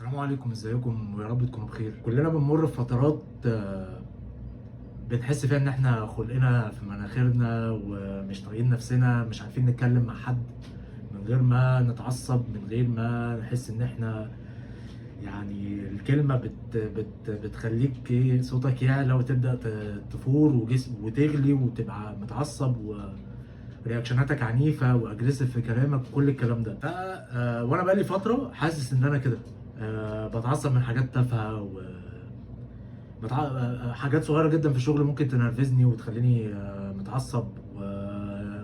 السلام عليكم، ازيكم ويا رب تكونوا بخير. كلنا بنمر بفترات بنحس فيها ان احنا خلقنا في مناخيرنا ومش طايقين نفسنا، مش عارفين نتكلم مع حد من غير ما نتعصب، من غير ما نحس ان احنا يعني الكلمة بتخليك صوتك يعلى وتبدأ تفور وجسم وتغلي وتبقى متعصب ورياكشناتك عنيفة واجريسيف في كلامك وكل الكلام ده. وانا بقالي فترة حاسس ان انا كده بتعصب من حاجات تافهة حاجات صغيرة جدا في الشغل ممكن تنرفزني وتخليني متعصب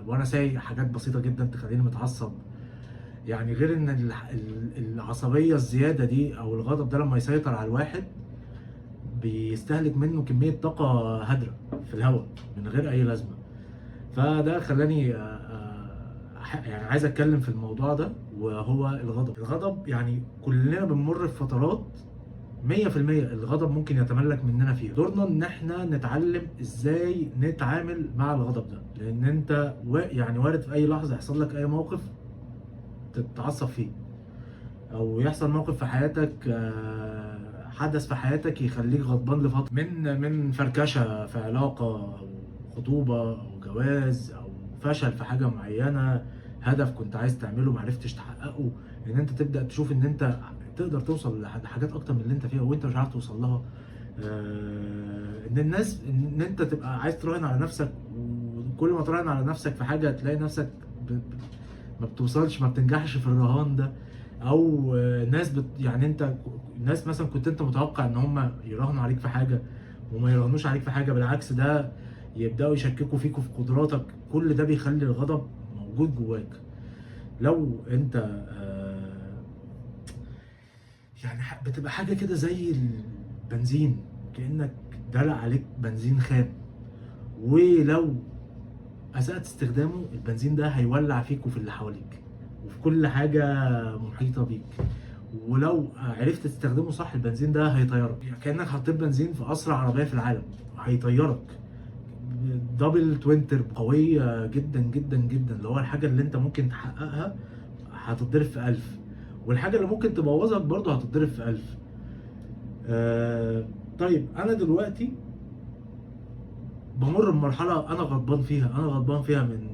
وانا سايق حاجات بسيطة جدا تخليني متعصب. يعني غير ان العصبية الزيادة دي او الغضب ده لما يسيطر على الواحد بيستهلك منه كمية طاقة هدرة في الهواء من غير اي لازمة. فده خلاني يعني عايز اتكلم في الموضوع ده، وهو الغضب يعني كلنا بنمر في فترات 100% الغضب ممكن يتملك مننا فيها. دورنا ان احنا نتعلم ازاي نتعامل مع الغضب ده، لان انت يعني وارد في اي لحظة يحصل لك اي موقف تتعصب فيه، او يحصل موقف في حياتك حدث في حياتك يخليك غضبان لفترة من فركشة في علاقة او خطوبة او جواز او فشل في حاجة معينة، هدف كنت عايز تعمله معرفتش تحققه، ان انت تبدأ تشوف ان انت تقدر توصل لحاجات اكتر من اللي انت فيها وانت مش عارف توصل لها. ان انت تبقى عايز تراهن على نفسك، وكل ما تراهن على نفسك في حاجة تلاقي نفسك ما بتوصلش، ما بتنجحش في الرهان ده. او ناس يعني انت ناس مثلا كنت انت متوقع ان هم يراهنوا عليك في حاجه وما يراهنوش عليك في حاجه، بالعكس ده يبداوا يشككوا فيك وفي قدراتك. كل ده بيخلي الغضب موجود جواك. لو انت يعني بتبقى حاجه كده زي البنزين، كانك دلع عليك بنزين خام، ولو اسأت استخدامه البنزين ده هيولع فيك وفي اللي حواليك وفي كل حاجة محيطة بيك. ولو عرفت تستخدمه صح البنزين ده هيطيرك، يعني كأنك حطيت بنزين في أسرع عربية في العالم، هيطيرك. دبل توين تربو قوية جدا جدا جدا، اللي هو الحاجة اللي انت ممكن تحققها هتتضرب في 1000، والحاجة اللي ممكن تبوظك برضه هتتضرب في 1000. طيب أنا دلوقتي بمر بمرحله انا غضبان فيها من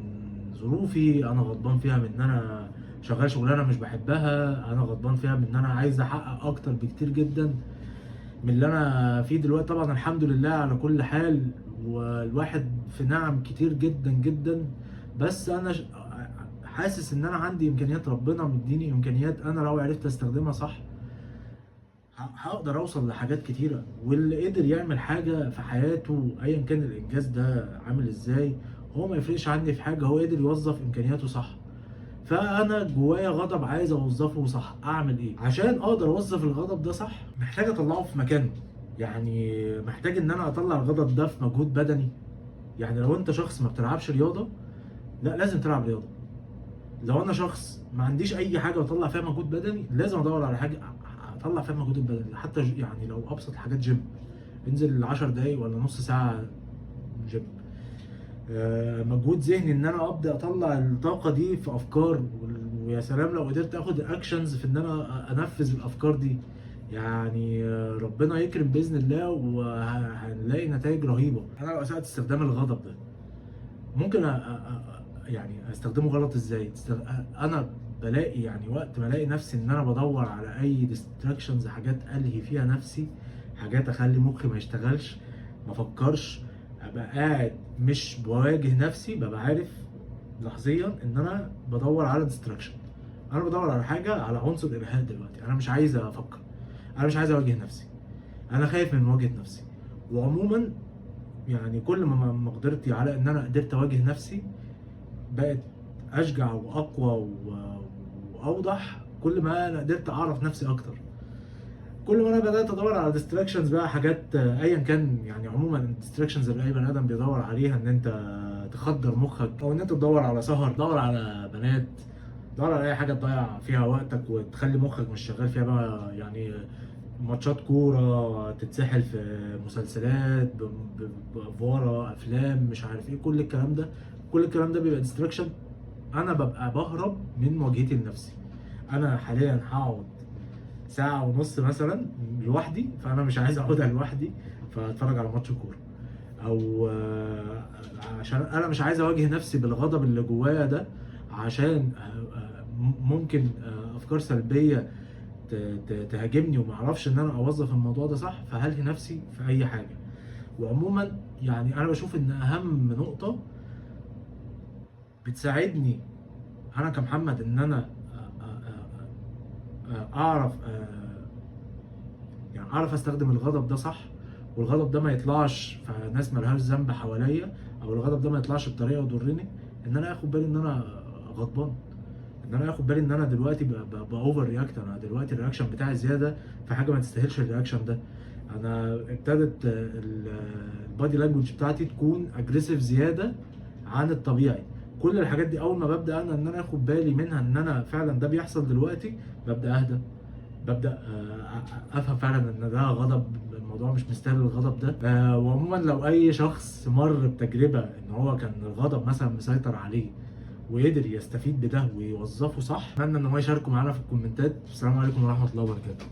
ظروفي، انا غضبان فيها من ان انا شغال شغلانه مش بحبها، انا غضبان فيها من ان انا عايز احقق اكتر بكتير جدا من اللي انا فيه دلوقتي. طبعا الحمد لله على كل حال، والواحد في نعم كتير جدا جدا، بس انا حاسس ان انا عندي امكانيات، ربنا مديني امكانيات انا لو عرفت استخدمها صح هقدر اوصل لحاجات كتيره. واللي قدر يعمل حاجه في حياته ايا كان الانجاز ده عامل ازاي، هو ما يفرقش عني في حاجه، هو قدر يوظف امكانياته صح. فانا جوايا غضب عايز اوظفه صح، اعمل ايه عشان اقدر اوظف الغضب ده صح؟ محتاج اطلعه في مكانه. يعني محتاج ان انا اطلع الغضب ده في مجهود بدني. يعني لو انت شخص ما بتلعبش رياضه، لا لازم تلعب رياضه. لو انا شخص ما عنديش اي حاجه اطلع فيها مجهود بدني، لازم ادور على حاجه اطلع فيها مجهود البدني. حتى يعني لو ابسط حاجات جيم، انزل 10 دقايق ولا نص ساعه جيم. مجهود ذهني ان انا ابدا اطلع الطاقه دي في افكار، ويا سلام لو قدرت اخد اكشنز في ان انا انفذ الافكار دي. يعني ربنا يكرم باذن الله وهنلاقي نتائج رهيبه. انا لو اسأت استخدام الغضب ده ممكن يعني استخدمه غلط ازاي؟ انا بلاقي يعني وقت ما الاقي نفسي ان انا بدور على اي ديستراكشنز، حاجات الهي فيها نفسي، حاجات اخلي مخي ما يشتغلش ما افكرش، ابقى قاعد مش بواجه نفسي، ببقى عارف لحظيا ان انا بدور على ديستراكشن. انا بدور على حاجه، على عنصر ارهاق دلوقتي، انا مش عايز افكر، انا مش عايز اواجه نفسي، انا خايف من مواجهه نفسي. وعموما يعني كل ما قدرتي على ان انا قدرت اواجه نفسي بقت اشجع واقوى واوضح، كل ما انا قدرت اعرف نفسي اكتر. كل ما انا بدات ادور على ديستراكشنز بقى، حاجات ايا كان. يعني عموما الديستراكشنز اللي اي بني ادم بيدور عليها ان انت تخدر مخك، او ان انت تدور على سهر، تدور على بنات، تدور على اي حاجه تضيع فيها وقتك وتخلي مخك مش شغال فيها بقى. يعني ماتشات كوره، تتسحل في مسلسلات بافواره، افلام، مش عارف ايه، كل الكلام ده، كل الكلام ده بيبقى ديستراكشن. انا ببقى بهرب من مواجهتي لنفسي. انا حاليا هقعد ساعة ونص مثلا لوحدي، فانا مش عايز اقعدها لوحدي فاتفرج على ماتش كورة. او عشان انا مش عايز اواجه نفسي بالغضب اللي جوايا ده، عشان ممكن افكار سلبية تهاجمني وما اعرفش ان انا اوظف الموضوع ده صح، فهلهي نفسي في اي حاجة. وعموما يعني انا بشوف ان اهم نقطة بتساعدني انا كمحمد ان انا اعرف يعني اعرف استخدم الغضب ده صح، والغضب ده ما يطلعش في ناس ملهاش ذنب حواليا، او الغضب ده ما يطلعش بطريقه تضرني، ان انا اخد بالي ان انا غضبان، ان انا اخد بالي ان انا دلوقتي باوفر رياكت. انا دلوقتي الرياكشن بتاعي زياده في حاجه ما تستاهلش الرياكشن ده. انا ابتدت البادي لانجوج بتاعتي تكون اجريسيف زياده عن الطبيعي. كل الحاجات دي اول ما ببدا انا ان انا اخد بالي منها ان انا فعلا ده بيحصل دلوقتي، ببدا اهدى، ببدا افهم فعلا ان ده غضب، الموضوع مش مستاهل الغضب ده. وعموما لو اي شخص مر بتجربه ان هو كان الغضب مثلا مسيطر عليه وقدر يستفيد بده ويوظفه صح، اتمنى ان هو يشاركوا معانا في الكومنتات. السلام عليكم ورحمه الله وبركاته.